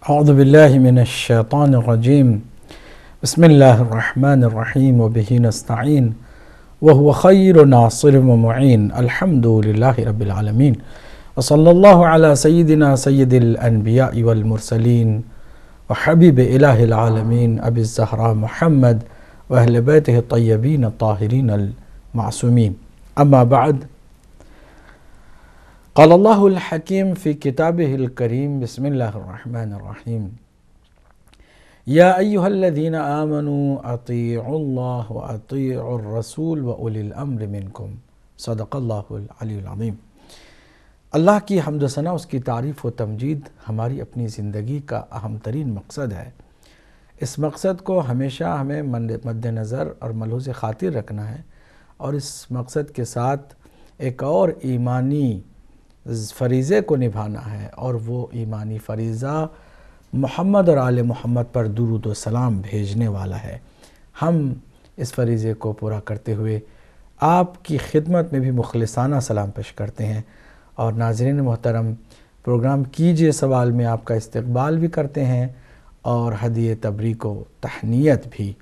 اعوذ باللہ من الشیطان الرجیم بسم اللہ الرحمن الرحیم وبہ نستعین وهو خیر ناصر ومعین الحمد للہ رب العالمین وصلی اللہ علی سیدنا سید الانبیاء والمرسلین وحبیب الہ العالمین ابی الزہراء محمد واہل بیتہ الطیبین الطاہرین المعصومین اما بعد قال اللہ الحکیم فی کتابہ الکریم بسم اللہ الرحمن الرحیم یا ایہا الذین آمنوا اطیعوا اللہ واطیعوا الرسول واولی الامر منکم صدق اللہ العلی العظیم۔ اللہ کی حمد و ثنا، اس کی تعریف و تمجید ہماری اپنی زندگی کا اہم ترین مقصد ہے۔ اس مقصد کو ہمیشہ ہمیں مد نظر اور ملحوظ خاطر رکھنا ہے، اور اس مقصد کے ساتھ ایک اور ایمانی فریضے کو نبھانا ہے، اور وہ ایمانی فریضہ محمد اور آل محمد پر درود و سلام بھیجنے والا ہے۔ ہم اس فریضے کو پورا کرتے ہوئے آپ کی خدمت میں بھی مخلصانہ سلام پیش کرتے ہیں، اور ناظرین محترم، پروگرام کیجئے سوال میں آپ کا استقبال بھی کرتے ہیں، اور ہدیہ تبریک و تہنیت بھی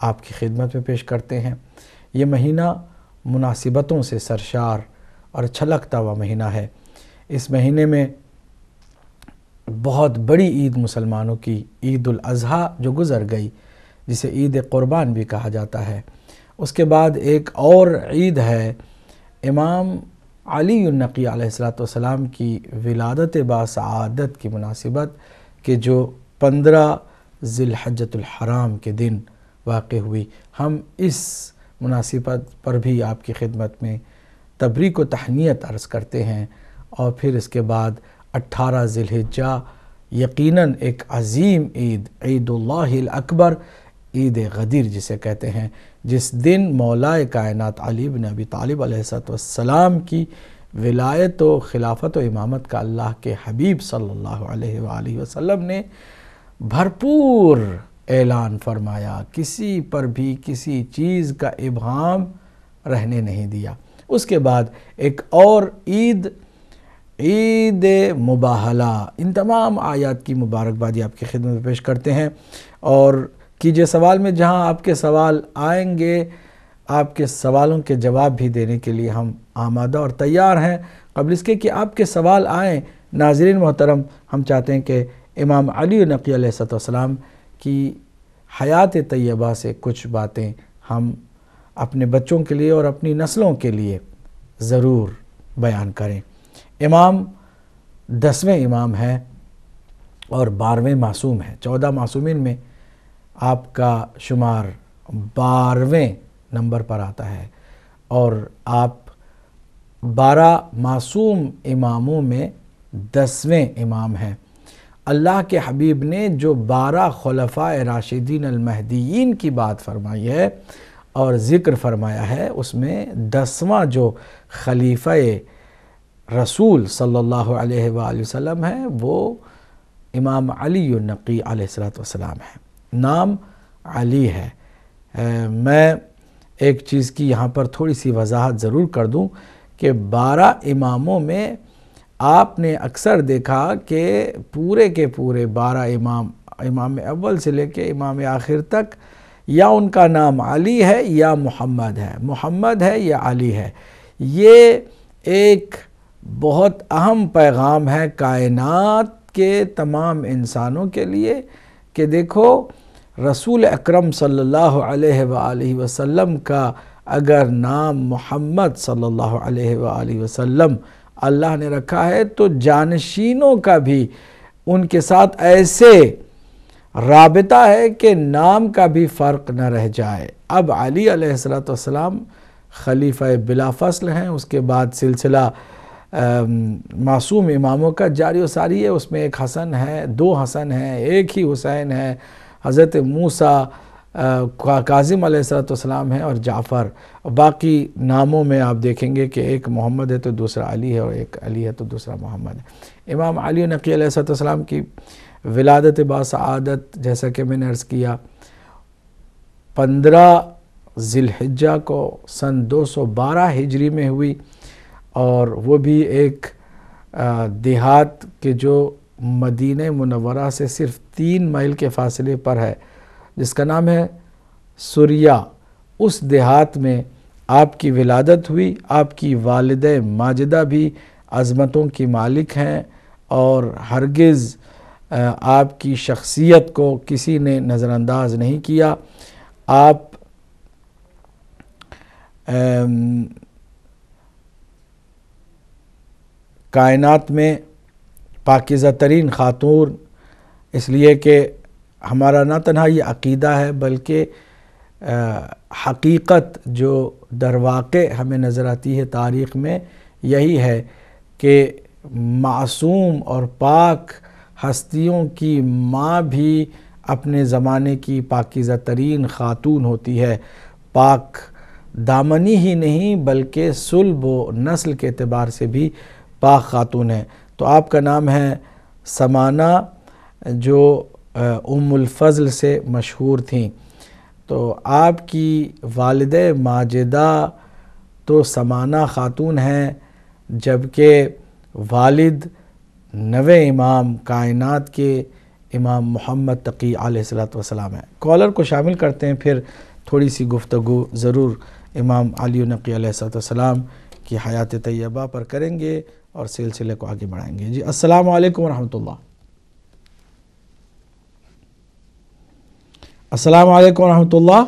آپ کی خدمت میں پیش کرتے ہیں۔ یہ مہینہ مناسبتوں سے سرشار اور چھلکتا ہوا مہینہ ہے۔ اس مہینے میں بہت بڑی عید مسلمانوں کی عید الاضحیٰ جو گزر گئی، جسے عید قربان بھی کہا جاتا ہے، اس کے بعد ایک اور عید ہے امام علی النقی علیہ السلام کی ولادت باسعادت کی مناسبت، کہ جو 15 ذی الحجۃ الحرام کے دن واقع ہوئی۔ ہم اس مناسبت پر بھی آپ کی خدمت میں تبریک و تہنیت عرض کرتے ہیں، اور پھر اس کے بعد 18 ذی الحجہ یقیناً ایک عظیم عید، عید اللہ الاکبر، عید غدیر جسے کہتے ہیں، جس دن مولا کائنات علی بن ابی طالب علیہ السلام کی ولایت و خلافت و امامت کا اللہ کے حبیب صلی اللہ علیہ وآلہ وسلم نے بھرپور اعلان فرمایا، کسی پر بھی کسی چیز کا ابہام رہنے نہیں دیا۔ اس کے بعد ایک اور عید، عید مباہلہ، ان تمام آیات کی مبارکبادی آپ کی خدمت میں پیش کرتے ہیں، اور کیجئے سوال میں جہاں آپ کے سوال آئیں گے، آپ کے سوالوں کے جواب بھی دینے کے لیے ہم آمادہ اور تیار ہیں۔ قبل اس کے کہ آپ کے سوال آئیں، ناظرین محترم، ہم چاہتے ہیں کہ امام علی نقی علیہ السلام کی حیات طیبہ سے کچھ باتیں ہم اپنے بچوں کے لیے اور اپنی نسلوں کے لیے ضرور بیان کریں۔ امام 10ویں امام ہے اور 12ویں معصوم ہے۔ 14 معصومین میں آپ کا شمار 12ویں نمبر پر آتا ہے، اور آپ 12 معصوم اماموں میں 10ویں امام ہیں۔ اللہ کے حبیب نے جو 12 خلفاء راشدین المہدیین کی بات فرمائی ہے اور ذکر فرمایا ہے، اس میں 10واں جو خلیفہ رسول صلی اللہ علیہ وآلہ وسلم ہے، وہ امام علی النقی علیہ السلام ہے۔ نام علی ہے۔ میں ایک چیز کی یہاں پر تھوڑی سی وضاحت ضرور کر دوں کہ 12 اماموں میں آپ نے اکثر دیکھا کہ پورے کے پورے 12 امام اول سے لے کے امام آخر تک یا ان کا نام علی ہے یا محمد ہے یا علی ہے۔ یہ ایک بہت اہم پیغام ہے کائنات کے تمام انسانوں کے لیے، کہ دیکھو رسول اکرم صلی اللہ علیہ وآلہ وسلم کا اگر نام محمد صلی اللہ علیہ وآلہ وسلم اللہ نے رکھا ہے، تو جانشینوں کا بھی ان کے ساتھ ایسے رابطہ ہے کہ نام کا بھی فرق نہ رہ جائے۔ اب علی علیہ السلام خلیفہ بلا فصل ہیں، اس کے بعد سلسلہ معصوم اماموں کا جاری و ساری ہے۔ اس میں ایک حسن ہے، 2 حسن ہیں، ایک ہی حسین ہے، حضرت موسیٰ، کاظم علیہ السلام ہے، اور جعفر۔ باقی ناموں میں آپ دیکھیں گے کہ ایک محمد ہے تو دوسرا علی ہے، اور ایک علی ہے تو دوسرا محمد ہے۔ امام علی نقی علیہ السلام کی ولادت باسعادت، جیسا کہ میں نے عرض کیا، 15 ذی الحجہ کو سن 212 ہجری میں ہوئی، اور وہ بھی ایک دیہات کے جو مدینہ منورہ سے صرف 3 میل کے فاصلے پر ہے، جس کا نام ہے سوریا۔ اس دیہات میں آپ کی ولادت ہوئی۔ آپ کی والدہ ماجدہ بھی عظمتوں کی مالک ہیں، اور ہرگز آپ کی شخصیت کو کسی نے نظر انداز نہیں کیا۔ آپ کائنات میں پاکیزہ ترین خاتون، اس لیے کہ ہمارا نہ تنہا یہ عقیدہ ہے بلکہ حقیقت جو در واقع ہمیں نظر آتی ہے تاریخ میں یہی ہے کہ معصوم اور پاک ہستیوں کی ماں بھی اپنے زمانے کی پاکیزہ ترین خاتون ہوتی ہے۔ پاک دامنی ہی نہیں بلکہ صلب و نسل کے اعتبار سے بھی پاک خاتون ہے۔ تو آپ کا نام ہے سمانہ، جو ام الفضل سے مشہور تھیں۔ تو آپ کی والدہ ماجدہ تو سمانہ خاتون ہیں، جبکہ والد نویں امام کائنات کے امام محمد تقی علیہ السلام ہیں۔ کالر کو شامل کرتے ہیں، پھر تھوڑی سی گفتگو ضرور امام علی نقی علیہ السلام کی حیات طیبہ پر کریں گے اور سلسلے کو آگے بڑھائیں گے۔ جی السلام علیکم ورحمۃ اللہ۔ السلام علیکم ورحمۃ اللہ۔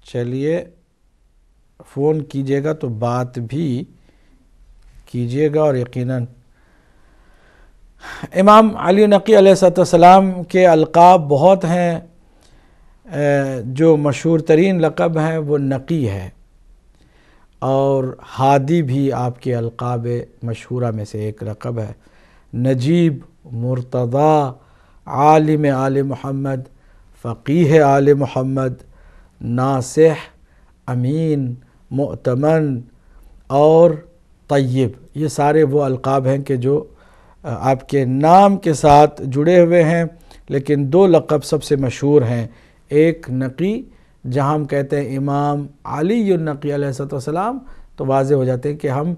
چلیے فون کیجیے گا تو بات بھی کیجیے گا، اور یقیناً امام علی نقی علیہ السلام کے القاب بہت ہیں، جو مشہور ترین لقب ہیں وہ نقی ہے، اور ہادی بھی آپ کے القاب مشہورہ میں سے ایک لقب ہے۔ نجیب، مرتضی، عالم آل محمد، فقیہ آل محمد، ناصح، امین، مؤتمن اور طیب، یہ سارے وہ القاب ہیں کہ جو آپ کے نام کے ساتھ جڑے ہوئے ہیں، لیکن 2 لقب سب سے مشہور ہیں۔ ایک نقی، جہاں ہم کہتے ہیں امام علی النقی علیہ السلام تو واضح ہو جاتے ہیں کہ ہم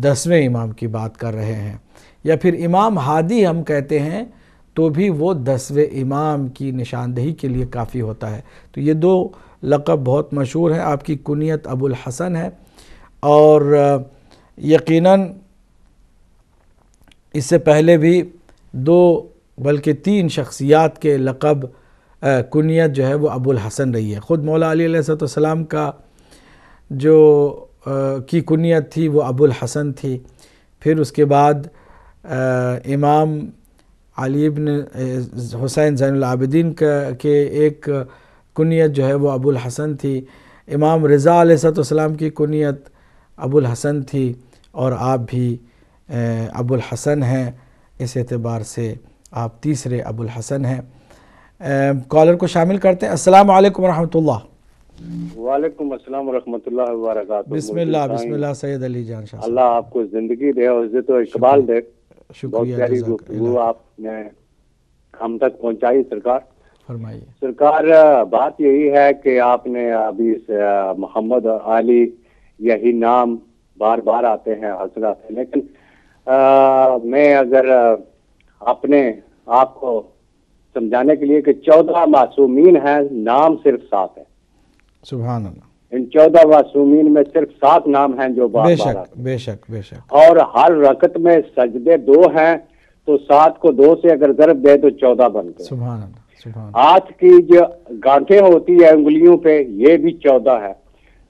10ویں امام کی بات کر رہے ہیں، یا پھر امام ہادی ہم کہتے ہیں تو بھی وہ 10ویں امام کی نشاندہی کے لیے کافی ہوتا ہے۔ تو یہ 2 لقب بہت مشہور ہیں۔ آپ کی کنیت ابو الحسن ہے، اور یقیناً اس سے پہلے بھی 2 بلکہ 3 شخصیات کے لقب کنیت جو ہے وہ ابو الحسن رہی ہے۔ خود مولا علی علیہ السلام کا جو کی کنیت تھی وہ ابو الحسن تھی، پھر اس کے بعد امام علی ابن حسین زین العابدین کے ایک کنیت جو ہے وہ ابو الحسن تھی، امام رضا علیہ السلام کی کنیت ابو الحسن تھی، اور آپ بھی ابو الحسن ہیں، اس اعتبار سے آپ تیسرے ابو الحسن ہیں۔ کالر کو شامل کرتے ہیں۔ السلام علیکم ورحمۃ اللہ۔ وعلیکم السلام ورحمۃ اللہ وبرکاتہ۔ بسم اللہ سید علی جان شاہ۔ اللہ آپ کو زندگی دے اور عزت و اقبال دے۔ بہت پیاری شکریہ، گفتگو آپ نے ہم تک پہنچائی سرکار۔ فرمائیے۔ سرکار بات یہی ہے کہ آپ نے ابھی محمد علی یہی نام بار بار آتے ہیں حضرات، لیکن میں اگر اپنے آپ کو سمجھانے کے لیے کہ 14 معصومین ہیں، نام صرف 7 ہیں۔ سبحان اللہ۔ ان 14 معصومین میں صرف 7 نام ہیں جو بار بار آتے ہیں۔ بے شک بے شک۔ اور ہر رکعت میں سجدے 2 ہیں، تو 7 کو 2 سے اگر ضرب دے تو 14 بنتے ہیں۔ سبحان اللہ سبحان اللہ۔ ہاتھ کی جو گانٹھیں ہوتی ہیں انگلیوں پہ، یہ بھی 14 ہے۔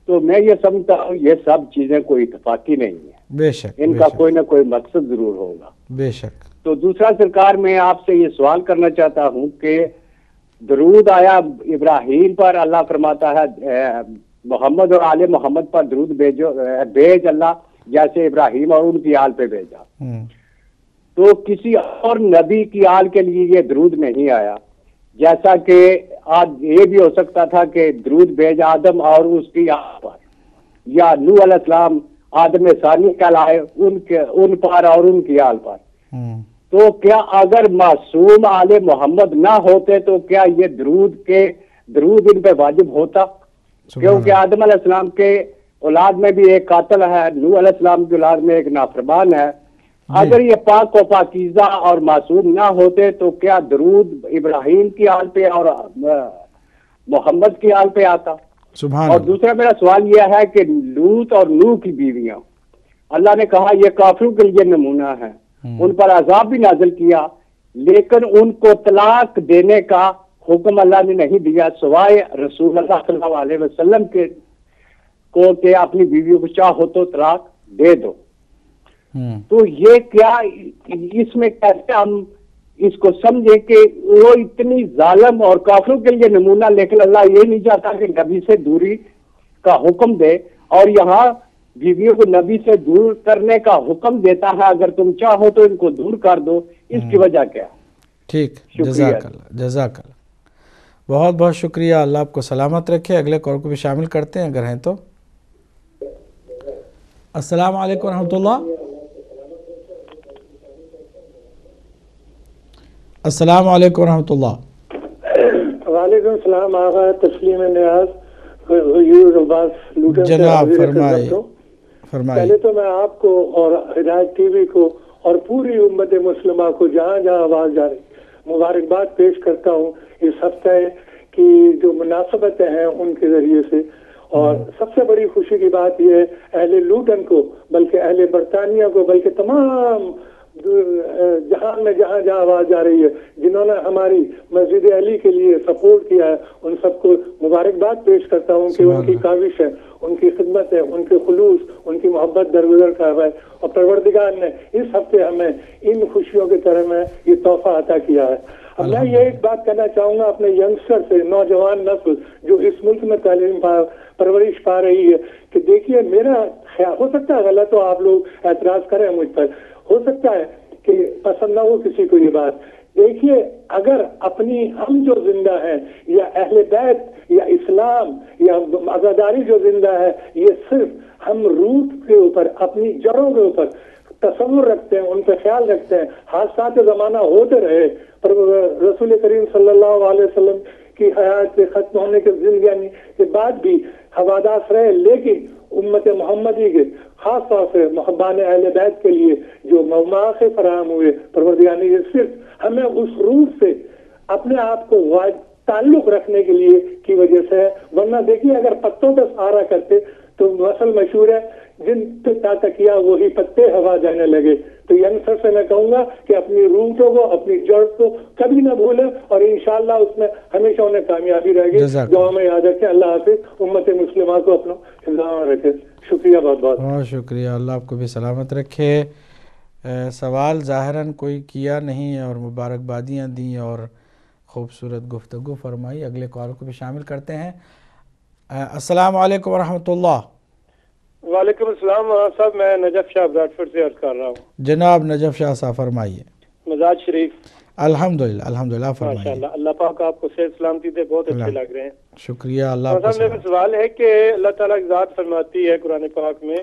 تو میں یہ سمجھتا ہوں یہ سب چیزیں کوئی اتفاقی نہیں ہیں، بے شک ان کا کوئی نہ کوئی مقصد ضرور ہوگا۔ بے شک۔ تو دوسرا سرکار میں آپ سے یہ سوال کرنا چاہتا ہوں کہ درود آیا ابراہیم پر، اللہ فرماتا ہے محمد اور آل محمد پر درود بھیج اللہ، جیسے ابراہیم اور ان کی آل پہ بھیجا۔ تو کسی اور نبی کی آل کے لیے یہ درود نہیں آیا، جیسا کہ آج یہ بھی ہو سکتا تھا کہ درود بھیج آدم اور اس کی آل پر، یا نوح علیہ السلام آدم ثانی کہلائے ان پر اور ان کی آل پر۔ تو کیا اگر معصوم آل محمد نہ ہوتے تو کیا یہ درود ان پہ واجب ہوتا؟ کیونکہ آدم علیہ السلام کے اولاد میں بھی ایک قاتل ہے، نوح علیہ السلام کی اولاد میں ایک نافرمان ہے. اگر یہ پاک و پاکیزہ اور معصوم نہ ہوتے تو کیا درود ابراہیم کی آل پہ اور محمد کی آل پہ آتا؟ سبحان اور اللہ. دوسرا میرا سوال یہ ہے کہ لوط اور نوح کی بیویاں، اللہ نے کہا یہ کافروں کے لیے نمونہ ہے، ان پر عذاب بھی نازل کیا، لیکن ان کو طلاق دینے کا حکم اللہ نے نہیں دیا سوائے رسول اللہ صلی اللہ علیہ وسلم کے کو کہ اپنی بیویوں کو چاہو تو طلاق دے دو. تو یہ کیا اس میں کیسے ہم اس کو سمجھے کہ وہ اتنی ظالم اور کافروں کے لیے نمونہ، لیکن اللہ یہ نہیں چاہتا کہ نبی سے دوری کا حکم دے، اور یہاں بیویوں کو نبی سے دور کرنے کا حکم دیتا ہے، اگر تم چاہو تو ان کو دور کر دو. اس کی وجہ کیا؟ ٹھیک، جزاک اللہ، جزاک اللہ، بہت بہت شکریہ. اللہ آپ کو سلامت رکھے. اگلے کال کو بھی شامل کرتے ہیں اگر ہیں تو. السلام علیکم ورحمۃ اللہ. السلام علیکم ورحمۃ اللہ. وعلیکم السلام. آغا تسلیم نیاز جناب فرمائے. پہلے تو میں آپ کو اور ہدایت ٹی وی کو اور پوری امت مسلمہ کو جہاں جہاں آواز جا رہی مبارکباد پیش کرتا ہوں اس ہفتے کی جو مناسبتیں ہیں ان کے ذریعے سے. اور سب سے بڑی خوشی کی بات یہ ہے اہل لوٹن کو، بلکہ اہل برطانیہ کو، بلکہ تمام جہان میں جہاں جہاں آواز جا رہی ہے جنہوں نے ہماری مسجد علی کے لیے سپورٹ کیا ہے، ان سب کو مبارکباد پیش کرتا ہوں کہ ان کی کاوش ہے، ان کی خدمت ہے، ان کے خلوص، ان کی محبت درگزر کر رہا ہے. اور پروردگار نے اس ہفتے ہمیں ان خوشیوں کی طرح میں یہ تحفہ عطا کیا ہے. اب میں یہ ایک بات کہنا چاہوں گا اپنے ینگسٹر سے، نوجوان نسل جو اس ملک میں تعلیم پرورش پا رہی ہے، کہ دیکھیے میرا خیال ہو سکتا ہے غلط ہو، آپ لوگ اعتراض کریں مجھ پر، ہو سکتا ہے کہ پسند نہ ہو کسی کو یہ بات. دیکھیے اگر اپنی ہم جو زندہ ہیں یا اہل بیت یا اسلام یا عزاداری جو زندہ ہے، یہ صرف ہم روٹ کے اوپر، اپنی جڑوں کے اوپر تصور رکھتے ہیں، ان پہ خیال رکھتے ہیں. حادثات زمانہ ہوتے رہے، پر رسول کریم صلی اللہ علیہ وسلم کی حیات کے ختم ہونے کے زندگی کے بعد بھی حوادث رہے، لیکن امت محمدی کے خاص طور سے محبان اہل بیت کے لیے جو مواقع فراہم ہوئے، پروردگار نے یہ صرف ہمیں اس روح سے اپنے آپ کو تعلق رکھنے کے لیے کی وجہ سے ہے. ورنہ دیکھیے اگر پتوں پہ سہارا کرتے تو مسل مشہور ہے، جن پہ تکیا وہی پتے ہوا جانے لگے. تو ینگسٹر سے میں کہوں گا کہ اپنی روٹوں کو، اپنی جڑ کو کبھی نہ بھولیں، اور انشاءاللہ اس میں ہمیشہ انہیں کامیابی رہے گی. جو ہمیں یاد رکھیں. اللہ حافظ. امت مسلمہ کو اپنا حفظ رکھے. شکریہ بہت بہت. بہت شکریہ. اللہ آپ کو بھی سلامت رکھے. سوال ظاہراً کوئی کیا نہیں اور مبارکبادیاں دیں اور خوبصورت گفتگو فرمائی. اگلے کال کو بھی شامل کرتے ہیں. السلام علیکم ورحمۃ اللہ. وعلیکم السلام صاحب. میں نجف شاہ براڈفورڈ سے عرض کر رہا ہوں. جناب نجف شاہ صاحب فرمائیے. مزاج شریف؟ الحمدللہ الحمدللہ فرمائیے. ماشاءاللہ. اللہ پاک آپ کو صحت سلامتی دے. بہت اچھے لگ رہے ہیں. شکریہ. اللہ آپ کو میرا سوال ہے کہ اللہ تعالیٰ کی ذات فرماتی ہے قرآن پاک میں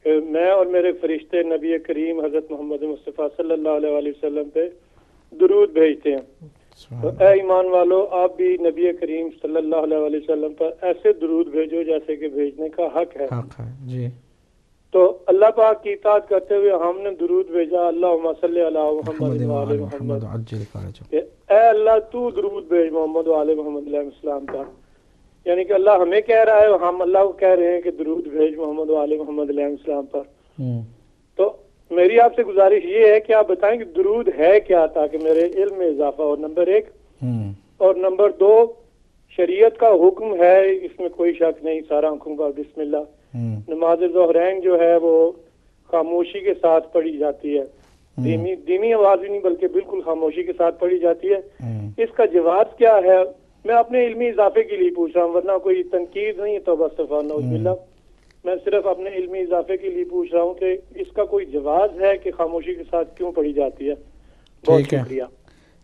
کہ میں اور میرے فرشتے نبی کریم حضرت محمد مصطفیٰ صلی اللہ علیہ وسلم پہ درود بھیجتے ہیں. تو اے ایمان والو آپ بھی نبی کریم صلی اللہ علیہ وسلم پر ایسے درود بھیجو جیسے کہ بھیجنے کا حق ہے. جی. تو اللہ پاک کی اطاعت کرتے ہوئے ہم نے درود بھیجا اللہم صلی علی محمد وعلی محمد، کہ اے اللہ تو درود بھیج محمد وعلی محمد علیہ السلام پر. یعنی کہ اللہ ہمیں کہہ رہا ہے، ہم اللہ کو کہہ رہے ہیں کہ درود بھیج محمد وعلی محمد علیہ السلام پر. تو میری آپ سے گزارش یہ ہے کہ آپ بتائیں کہ درود ہے کیا تاکہ میرے علم میں اضافہ ہو، نمبر ایک. اور نمبر دو، شریعت کا حکم ہے اس میں کوئی شک نہیں، سارا آنکھوں کا بسم اللہ. نماز ظہرین جو ہے وہ خاموشی کے ساتھ پڑھی جاتی ہے، دھیمی آواز بھی نہیں بلکہ بالکل خاموشی کے ساتھ پڑھی جاتی ہے. اس کا جواز کیا ہے؟ میں اپنے علمی اضافے کے لیے پوچھ رہا ہوں، ورنہ کوئی تنقید نہیں ہے. توبہ استغفار نعوذ باللہ. میں صرف اپنے علمی اضافے کے لیے پوچھ رہا ہوں کہ اس کا کوئی جواز ہے کہ خاموشی کے ساتھ کیوں پڑھی جاتی ہے. بہت شکریہ.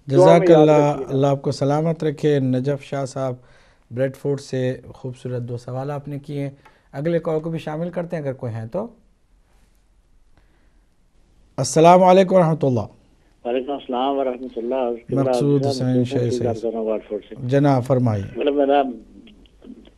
جزاک اللہ. اللہ آپ کو سلامت رکھے. نجف شاہ صاحب بریڈ فورڈ سے خوبصورت دو سوال آپ نے کیے. اگلے کال کو بھی شامل کرتے ہیں اگر کوئی ہیں تو. السلام علیکم ورحمۃ اللہ. وعلیکم السلام ورحمۃ اللہ. مقصود حسین شاہ سے جناب فرمائیے. مطلب میرا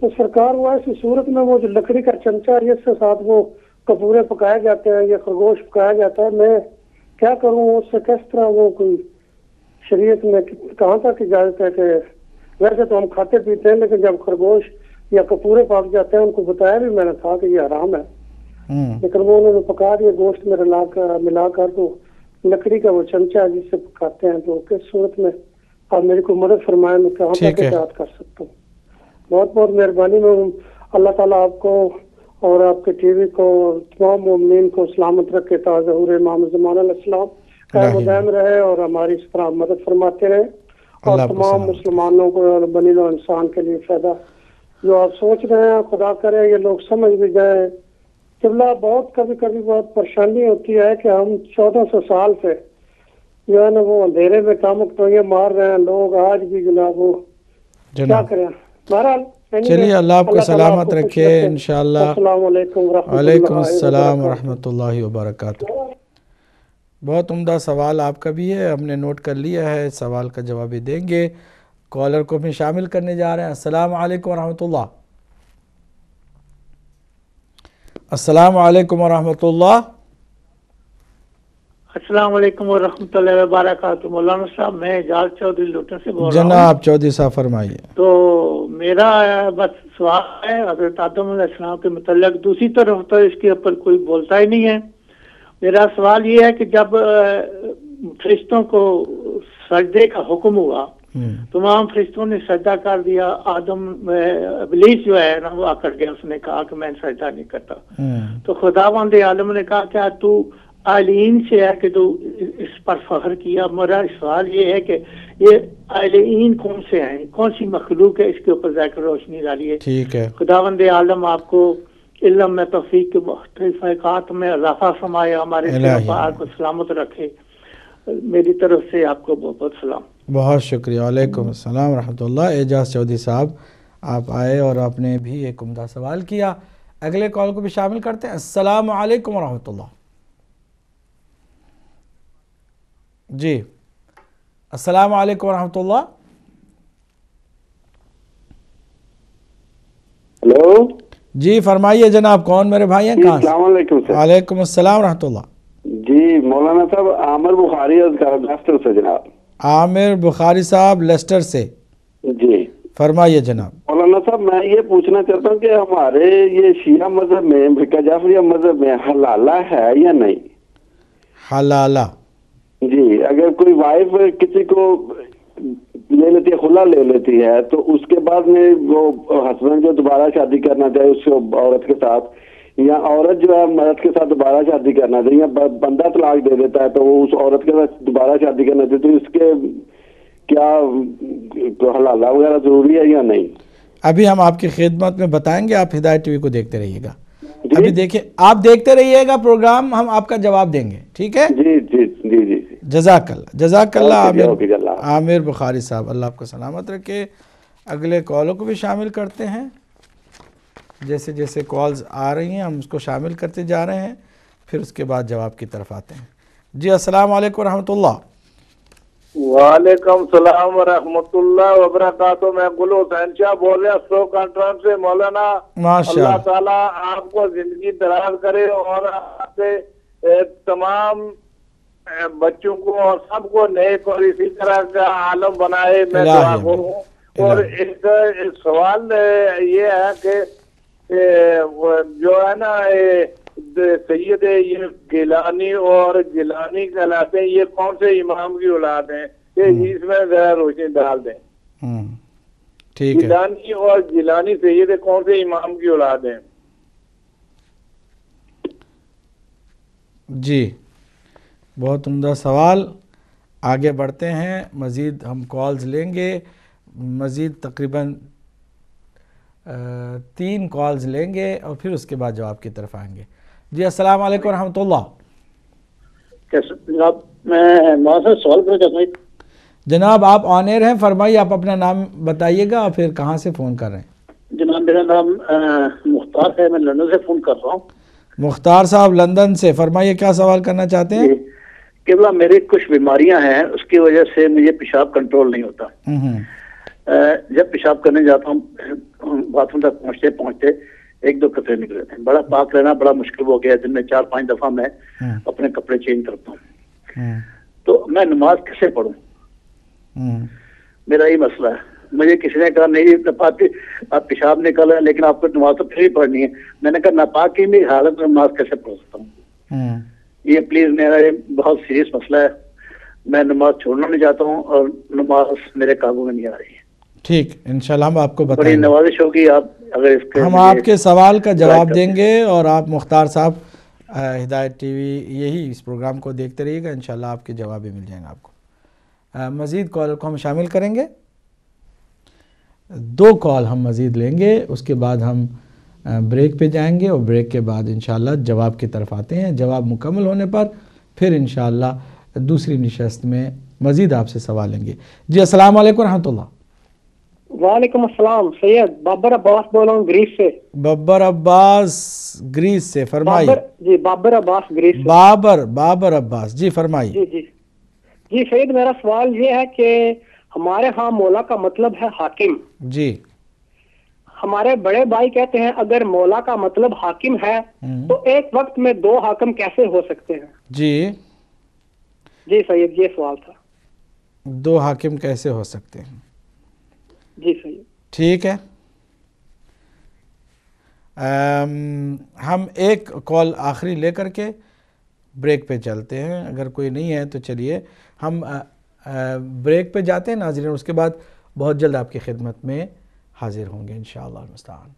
تو سرکار وہ ایسی صورت میں وہ جو لکڑی کا چمچا جس کے ساتھ وہ کپورے پکائے جاتے ہیں یا خرگوش پکایا جاتا ہے، میں کیا کروں اس سے؟ کس طرح وہ کوئی شریعت میں کہاں تک اجازت ہے کہ ویسے تو ہم کھاتے پیتے ہیں لیکن جب خرگوش یا کپورے پک جاتے ہیں ان کو بتایا بھی میں نے تھا کہ یہ حرام ہے، لیکن وہ انہوں نے پکا دیا گوشت میں ملا کر تو لکڑی کا وہ چمچا جس سے پکاتے ہیں، تو کس صورت میں آپ میری کو مدد فرمائیں، میں کہاں تک احتیاط کر سکتا ہوں؟ بہت بہت مہربانی، میں اللہ تعالیٰ آپ کو اور آپ کے ٹی وی کو تمام مومنین کو سلامت رکھے تا ظہور امام زمان علیہ السلام قائم و دائم رہے اور ہماری اس طرح مدد فرماتے رہے، اور تمام مسلمانوں کو اور بنی نوع انسان کے لیے فائدہ جو آپ سوچ رہے ہیں خدا کرے یہ لوگ سمجھ بھی جائیں۔ قبلہ بہت کبھی بہت پریشانی ہوتی ہے کہ ہم 1400 سال سے جو ہے نا وہ اندھیرے میں کامکٹوئیاں مار رہے ہیں لوگ آج بھی جناب، وہ کیا کریں؟ بہرحال چلیے اللہ آپ کو سلامت رکھے انشاءاللہ۔ السلام علیکم وعلیکم السلام ورحمۃ اللہ وبرکاتہ۔ بہت عمدہ سوال آپ کا بھی ہے، ہم نے نوٹ کر لیا ہے، سوال کا جواب بھی دیں گے۔ کالر کو بھی شامل کرنے جا رہے ہیں۔ السلام علیکم ورحمۃ اللہ۔ السلام علیکم ورحمۃ اللہ۔ السلام علیکم ورحمۃ اللہ وبرکاتہ۔ مولانا صاحب میں اعجاز چودھری لوٹن سے بول رہا ہوں۔ جناب چودھری صاحب فرمائیے۔ تو میرا بس سوال ہے حضرت آدم علیہ السلام کے متعلق، دوسری طرف تو اس کے اوپر کوئی بولتا ہی نہیں ہے۔ میرا سوال یہ ہے کہ جب فرشتوں کو سجدے کا حکم ہوا، تمام فرشتوں نے سجدہ کر دیا، آدم ابلیس جو ہے نا وہ آکر گیا، اس نے کہا کہ میں سجدہ نہیں کرتا، تو خداوند عالم نے کہا کیا تو عالین سے ہے کہ تو اس پر فخر کیا؟ میرا سوال یہ ہے کہ یہ عالین کون سے ہیں، کون سی مخلوق ہے، اس کے اوپر ذکر روشنی ڈالیے۔ ٹھیک ہے، خداوند عالم آپ کو علم میں توفیق کے مختلف اوقات میں اضافہ فرمائے، ہمارے کو سلامت رکھے۔ میری طرف سے آپ کو بہت بہت سلام۔ بہت شکریہ۔ وعلیکم السلام ورحمۃ اللہ۔ اعجاز چودھری صاحب آپ آئے اور آپ نے بھی ایک عمدہ سوال کیا۔ اگلے کال کو بھی شامل کرتے ہیں۔ السلام علیکم ورحمۃ اللہ۔ جی السلام علیکم ورحمۃ اللہ۔ ہلو جی فرمائیے جناب، کون میرے بھائی ہیں؟ کہاں؟ السلام علیکم سر۔ وعلیکم السلام ورحمۃ اللہ۔ جی مولانا صاحب عامر بخاری لیسٹر سے جناب۔ عامر بخاری صاحب لیسٹر سے، جی فرمائیے جناب۔ مولانا صاحب میں یہ پوچھنا چاہتا ہوں کہ ہمارے یہ شیعہ مذہب میں فرقہ جعفریہ مذہب میں حلالہ ہے یا نہیں؟ حلالہ؟ جی اگر کوئی وائف کسی کو لے لیتی ہے، خلا لے لیتی ہے، تو اس کے بعد میں وہ ہسبینڈ جو دوبارہ شادی کرنا چاہے اس عورت کے ساتھ، یا عورت جو ہے مرد کے ساتھ دوبارہ شادی کرنا چاہیے، یا بندہ طلاق دے دیتا ہے تو وہ اس عورت کے ساتھ دوبارہ شادی کرنا چاہیے، تو اس کے کیا حلالہ وغیرہ ضروری ہے یا نہیں؟ ابھی ہم آپ کی خدمت میں بتائیں گے، آپ ہدایت ٹی وی کو دیکھتے رہیے گا۔ ابھی دیکھیں، آپ دیکھتے رہیے گا پروگرام، ہم آپ کا جواب دیں گے، ٹھیک ہے؟ جی جی جی جی جزاک اللہ، جزاک اللہ عامر بخاری صاحب، اللہ آپ کو سلامت رکھے۔ اگلے کالوں کو بھی شامل کرتے ہیں، جیسے جیسے کالز آ رہی ہیں ہم اس کو شامل کرتے جا رہے ہیں، پھر اس کے بعد جواب کی طرف آتے ہیں۔ جی السلام علیکم ورحمۃ اللہ۔ وعلیکم السلام ورحمۃ اللہ وبرکاتہ۔ میں گل حسین شاہ بول رہا ہوں 100 کانفرنس سے۔ مولانا اللہ تعالیٰ آپ کو زندگی دراز کرے اور آپ سے تمام بچوں کو اور سب کو نیک اور اسی طرح کا عالم بنائے، میں دعا ہوں۔ اور ایک سوال یہ ہے کہ جو ہے نا سید یہ گیلانی اور گیلانی کہلاتے ہیں، یہ کون سے امام کی اولاد ہیں؟ کہ اس میں ذرا روشنی ڈال دیں۔ گیلانی اور گیلانی سید کون سے امام کی اولاد ہیں؟ جی بہت عمدہ سوال۔ آگے بڑھتے ہیں، مزید ہم کالز لیں گے، مزید تقریباً 3 کالز لیں گے اور پھر اس کے بعد جواب کی طرف آئیں گے۔ جی السلام علیکم ورحمۃ اللہ۔ جناب میں مولانا سوال کرنا چاہتا ہوں۔ جناب آپ آن ایئر ہیں، فرمائیے، آپ اپنا نام بتائیے گا اور پھر کہاں سے فون کر رہے ہیں؟ جناب میرا نام مختار ہے، میں لندن سے فون کر رہا ہوں۔ مختار صاحب لندن سے، فرمائیے کیا سوال کرنا چاہتے ہیں؟ قبلہ میری کچھ بیماریاں ہیں، اس کی وجہ سے مجھے پیشاب کنٹرول نہیں ہوتا، جب پیشاب کرنے جاتا ہوں باتھ روم تک پہنچتے 1-2 قطرے نکلے تھے. بڑا پاک رہنا بڑا مشکل ہو گیا. دن میں 4-5 دفعہ میں اپنے کپڑے چینج کرتا ہوں. تو میں نماز کیسے پڑھوں؟ میرا یہ مسئلہ ہے. مجھے کسی نے کہا نہیں آپ پیشاب نکل رہے ہیں لیکن آپ کو نماز تو پھر ہی پڑھنی ہے. میں نے کہا ناپاکی میں حالت میں نماز کیسے پڑھ سکتا ہوں؟ یہ پلیز میرا یہ بہت سیریس مسئلہ ہے. میں نماز چھوڑنا نہیں چاہتا ہوں اور نماز میرے قابو میں نہیں آ رہی ہے. ٹھیک انشاءاللہ ہم آپ کو بتائیں بڑی نوازش ہوگی. آپ اگر اس کے ہم آپ کے سوال کا جواب دیں گے اور آپ مختار صاحب ہدایت ٹی وی یہی اس پروگرام کو دیکھتے رہیے گا. انشاءاللہ آپ کے جواب بھی مل جائیں گے آپ کو. مزید کال کو ہم شامل کریں گے. 2 کال ہم مزید لیں گے, اس کے بعد ہم بریک پہ جائیں گے اور بریک کے بعد انشاءاللہ جواب کی طرف آتے ہیں. جواب مکمل ہونے پر پھر انشاءاللہ دوسری نشست میں مزید آپ سے سوال لیں گے. جی السلام علیکم ورحمۃ اللہ. وعلیکم السلام. سید بابر عباس بول رہا ہوں گریس سے. بابر عباس گریس سے, فرمائیے. جی بابر عباس گریس سے. بابر عباس جی فرمائیے. جی سید میرا سوال یہ ہے کہ ہمارے ہاں مولا کا مطلب ہے حاکم. جی ہمارے بڑے بھائی کہتے ہیں اگر مولا کا مطلب حاکم ہے تو ایک وقت میں 2 حاکم کیسے ہو سکتے ہیں؟ جی سید یہ سوال تھا. 2 حاکم کیسے ہو سکتے ہیں؟ جی سید ٹھیک ہے. ہم ایک کال آخری لے کر کے بریک پہ چلتے ہیں. اگر کوئی نہیں ہے تو چلیے ہم بریک پہ جاتے ہیں ناظرین. اس کے بعد بہت جلد آپ کی خدمت میں حاضر ہوں گے انشاءاللہ المستعان.